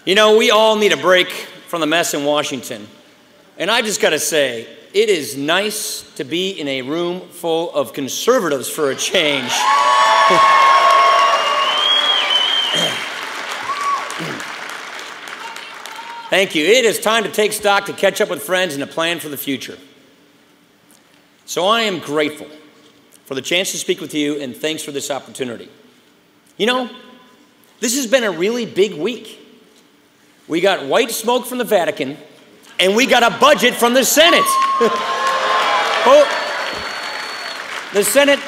You know, we all need a break from the mess in Washington. And I just got to say, it is nice to be in a room full of conservatives for a change. Thank you. It is time to take stock, to catch up with friends, and to plan for the future. So I am grateful for the chance to speak with you, and thanks for this opportunity. You know, this has been a really big week. We got white smoke from the Vatican, and we got a budget from the Senate. Oh, the Senate,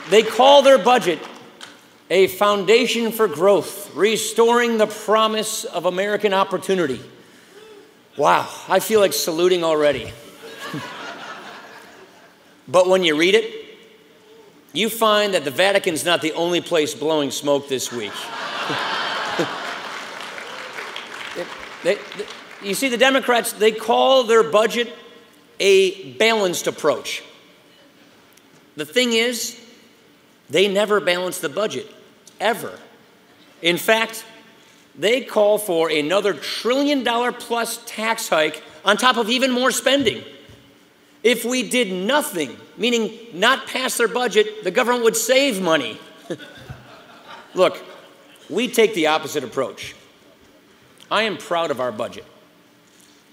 they call their budget a foundation for growth, restoring the promise of American opportunity. Wow, I feel like saluting already. But when you read it, you find that the Vatican's not the only place blowing smoke this week. You see, the Democrats, they call their budget a balanced approach. The thing is, they never balance the budget, ever. In fact, they call for another $1 trillion plus tax hike on top of even more spending. If we did nothing, meaning not pass their budget, the government would save money. Look, we take the opposite approach. I am proud of our budget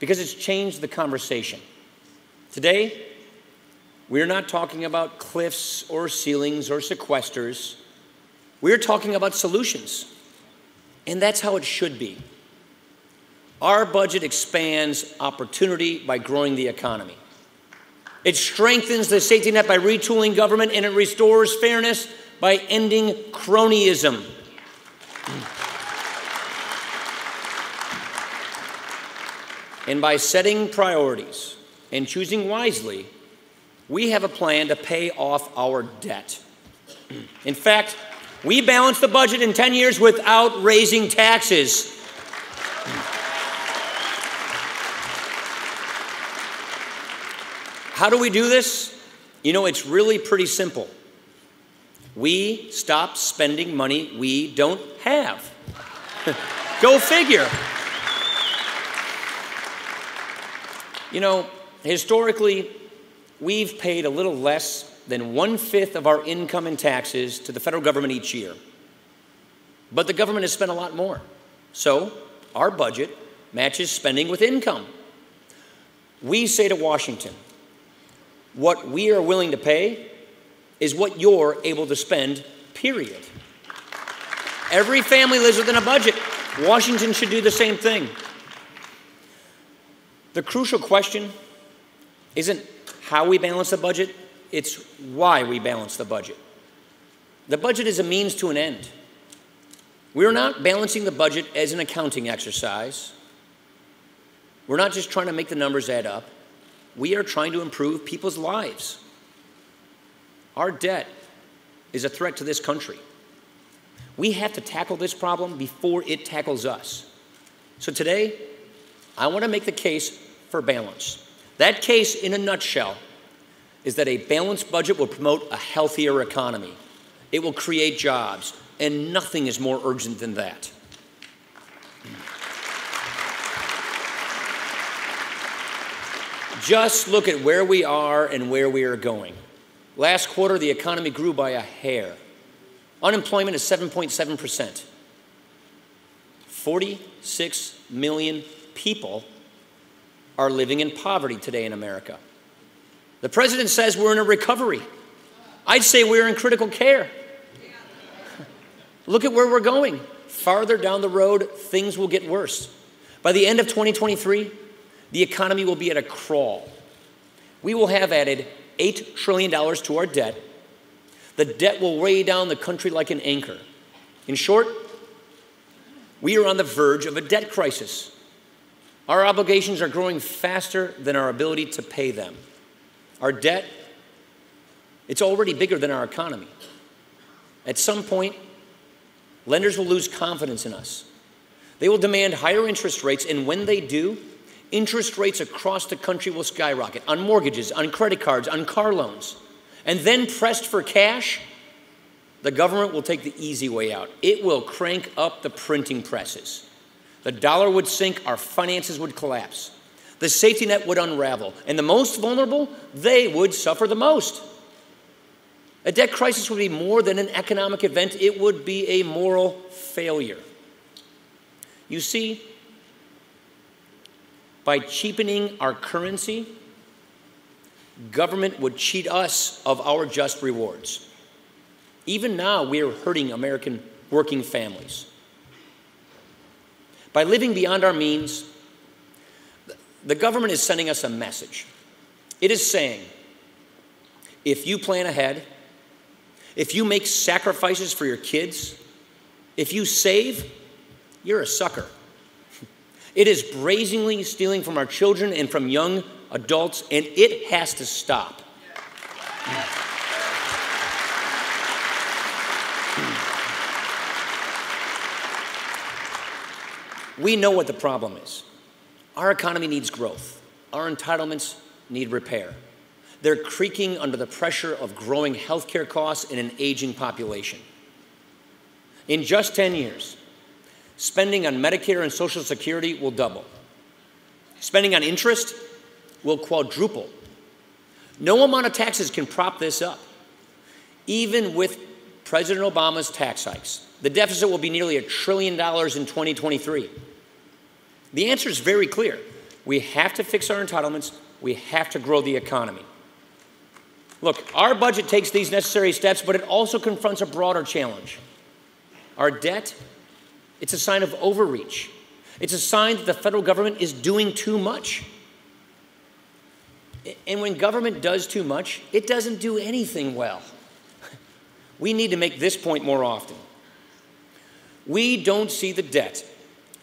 because it's changed the conversation. Today, we're not talking about cliffs or ceilings or sequesters. We're talking about solutions, and that's how it should be. Our budget expands opportunity by growing the economy. It strengthens the safety net by retooling government, and it restores fairness by ending cronyism. And by setting priorities and choosing wisely, we have a plan to pay off our debt. In fact, we balanced the budget in 10 years without raising taxes. How do we do this? You know, it's really pretty simple. We stop spending money we don't have. Go figure. You know, historically, we've paid a little less than 1/5 of our income in taxes to the federal government each year. But the government has spent a lot more. So our budget matches spending with income. We say to Washington, what we are willing to pay is what you're able to spend, period. Every family lives within a budget. Washington should do the same thing. The crucial question isn't how we balance the budget, it's why we balance the budget. The budget is a means to an end. We're not balancing the budget as an accounting exercise. We're not just trying to make the numbers add up. We are trying to improve people's lives. Our debt is a threat to this country. We have to tackle this problem before it tackles us. So today, I want to make the case for balance. That case, in a nutshell, is that a balanced budget will promote a healthier economy. It will create jobs, and nothing is more urgent than that. Just look at where we are and where we are going. Last quarter, the economy grew by a hair. Unemployment is 7.7%. 46 million people are living in poverty today in America. The president says we're in a recovery. I'd say we're in critical care. Look at where we're going. Farther down the road, things will get worse. By the end of 2023, the economy will be at a crawl. We will have added $8 trillion to our debt. The debt will weigh down the country like an anchor. In short, we are on the verge of a debt crisis. Our obligations are growing faster than our ability to pay them. Our debt, it's already bigger than our economy. At some point, lenders will lose confidence in us. They will demand higher interest rates, and when they do, interest rates across the country will skyrocket on mortgages, on credit cards, on car loans. And then, pressed for cash, the government will take the easy way out. It will crank up the printing presses. The dollar would sink, our finances would collapse. The safety net would unravel, and the most vulnerable, they would suffer the most. A debt crisis would be more than an economic event. It would be a moral failure. You see, by cheapening our currency, government would cheat us of our just rewards. Even now, we are hurting American working families. By living beyond our means, the government is sending us a message. It is saying, if you plan ahead, if you make sacrifices for your kids, if you save, you're a sucker. It is brazenly stealing from our children and from young adults, and it has to stop. We know what the problem is. Our economy needs growth. Our entitlements need repair. They're creaking under the pressure of growing healthcare costs and an aging population. In just 10 years, spending on Medicare and Social Security will double. Spending on interest will quadruple. No amount of taxes can prop this up. Even with President Obama's tax hikes, the deficit will be nearly $1 trillion in 2023. The answer is very clear. We have to fix our entitlements. We have to grow the economy. Look, our budget takes these necessary steps, but it also confronts a broader challenge. Our debt, it's a sign of overreach. It's a sign that the federal government is doing too much. And when government does too much, it doesn't do anything well. We need to make this point more often. We don't see the debt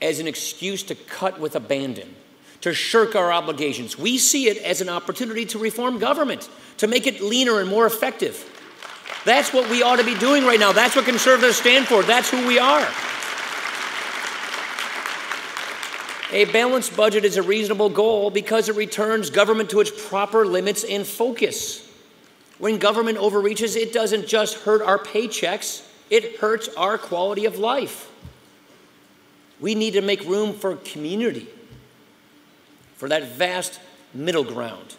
as an excuse to cut with abandon, to shirk our obligations. We see it as an opportunity to reform government, to make it leaner and more effective. That's what we ought to be doing right now. That's what conservatives stand for. That's who we are. A balanced budget is a reasonable goal because it returns government to its proper limits and focus. When government overreaches, it doesn't just hurt our paychecks, it hurts our quality of life. We need to make room for community, for that vast middle ground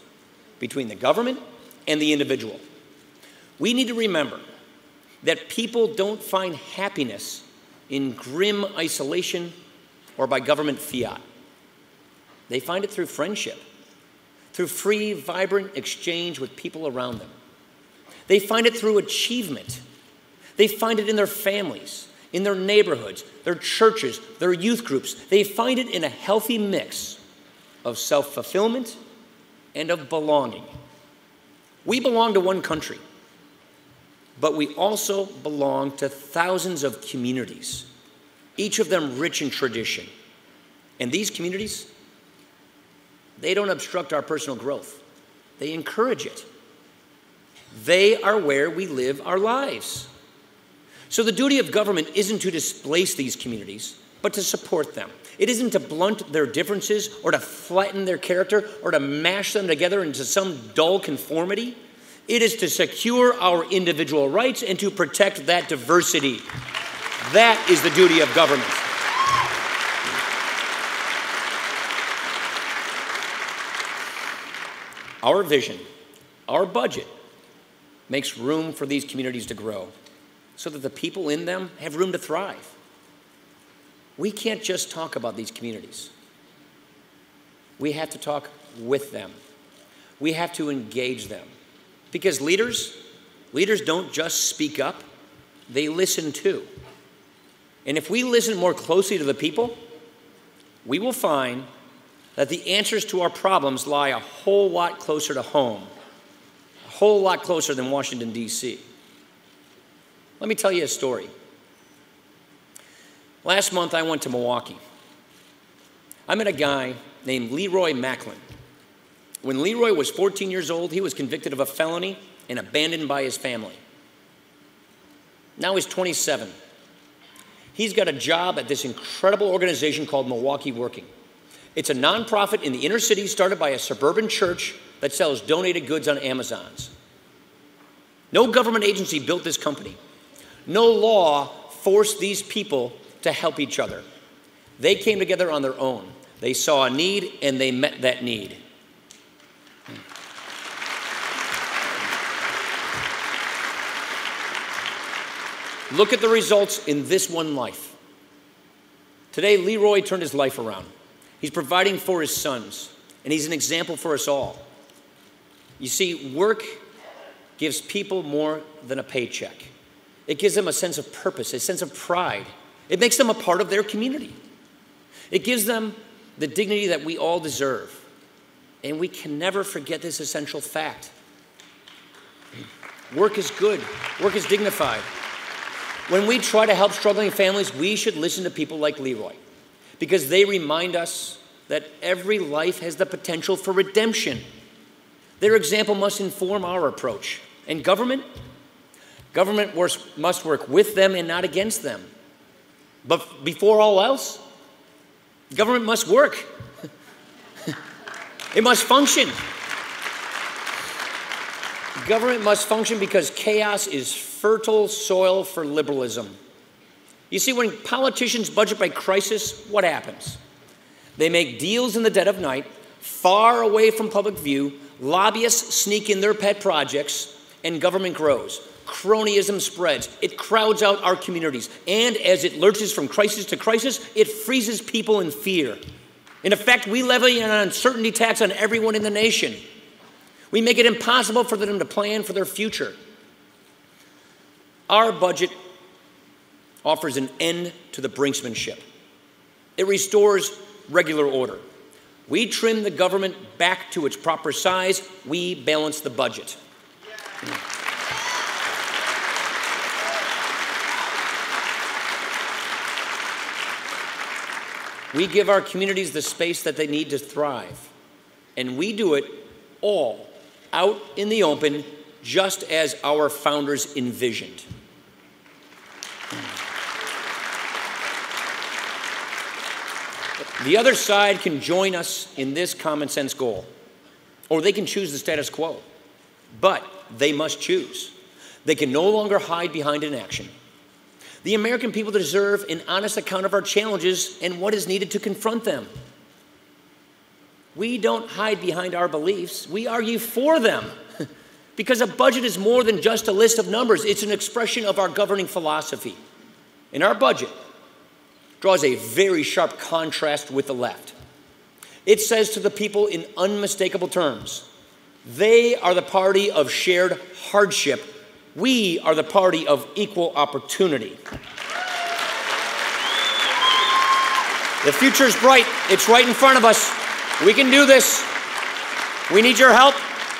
between the government and the individual. We need to remember that people don't find happiness in grim isolation or by government fiat. They find it through friendship, through free, vibrant exchange with people around them. They find it through achievement. They find it in their families, in their neighborhoods, their churches, their youth groups. They find it in a healthy mix of self-fulfillment and of belonging. We belong to one country, but we also belong to thousands of communities, each of them rich in tradition. And these communities, they don't obstruct our personal growth. They encourage it. They are where we live our lives. So the duty of government isn't to displace these communities, but to support them. It isn't to blunt their differences or to flatten their character or to mash them together into some dull conformity. It is to secure our individual rights and to protect that diversity. That is the duty of government. Our vision, our budget, makes room for these communities to grow so that the people in them have room to thrive. We can't just talk about these communities. We have to talk with them. We have to engage them. Because leaders don't just speak up, they listen too. And if we listen more closely to the people, we will find that the answers to our problems lie a whole lot closer to home, a whole lot closer than Washington, D.C. Let me tell you a story. Last month, I went to Milwaukee. I met a guy named Leroy Macklin. When Leroy was 14 years old, he was convicted of a felony and abandoned by his family. Now he's 27. He's got a job at this incredible organization called Milwaukee Working. It's a nonprofit in the inner city started by a suburban church that sells donated goods on Amazons. No government agency built this company. No law forced these people to help each other. They came together on their own. They saw a need and they met that need. Look at the results in this one life. Today, Leroy turned his life around. He's providing for his sons, and he's an example for us all. You see, work gives people more than a paycheck. It gives them a sense of purpose, a sense of pride. It makes them a part of their community. It gives them the dignity that we all deserve. And we can never forget this essential fact. Work is good. Work is dignified. When we try to help struggling families, we should listen to people like Leroy, because they remind us that every life has the potential for redemption. Their example must inform our approach. And government must work with them and not against them. But before all else, government must work. It must function. Government must function because chaos is fertile soil for liberalism. You see, when politicians budget by crisis, what happens? They make deals in the dead of night, far away from public view. Lobbyists sneak in their pet projects, and government grows. Cronyism spreads. It crowds out our communities. And as it lurches from crisis to crisis, it freezes people in fear. In effect, we levy an uncertainty tax on everyone in the nation. We make it impossible for them to plan for their future. Our budget offers an end to the brinksmanship. It restores regular order. We trim the government back to its proper size. We balance the budget. We give our communities the space that they need to thrive. And we do it all out in the open, just as our founders envisioned. The other side can join us in this common sense goal, or they can choose the status quo. But they must choose. They can no longer hide behind inaction. The American people deserve an honest account of our challenges and what is needed to confront them. We don't hide behind our beliefs. We argue for them. Because a budget is more than just a list of numbers. It's an expression of our governing philosophy. And our budget draws a very sharp contrast with the left. It says to the people in unmistakable terms, they are the party of shared hardship. We are the party of equal opportunity. The future's bright. It's right in front of us. We can do this. We need your help.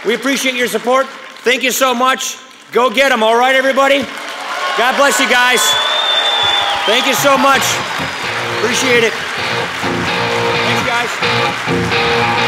We appreciate your support. Thank you so much. Go get them, all right, everybody? God bless you guys. Thank you so much. Appreciate it. Thanks, guys.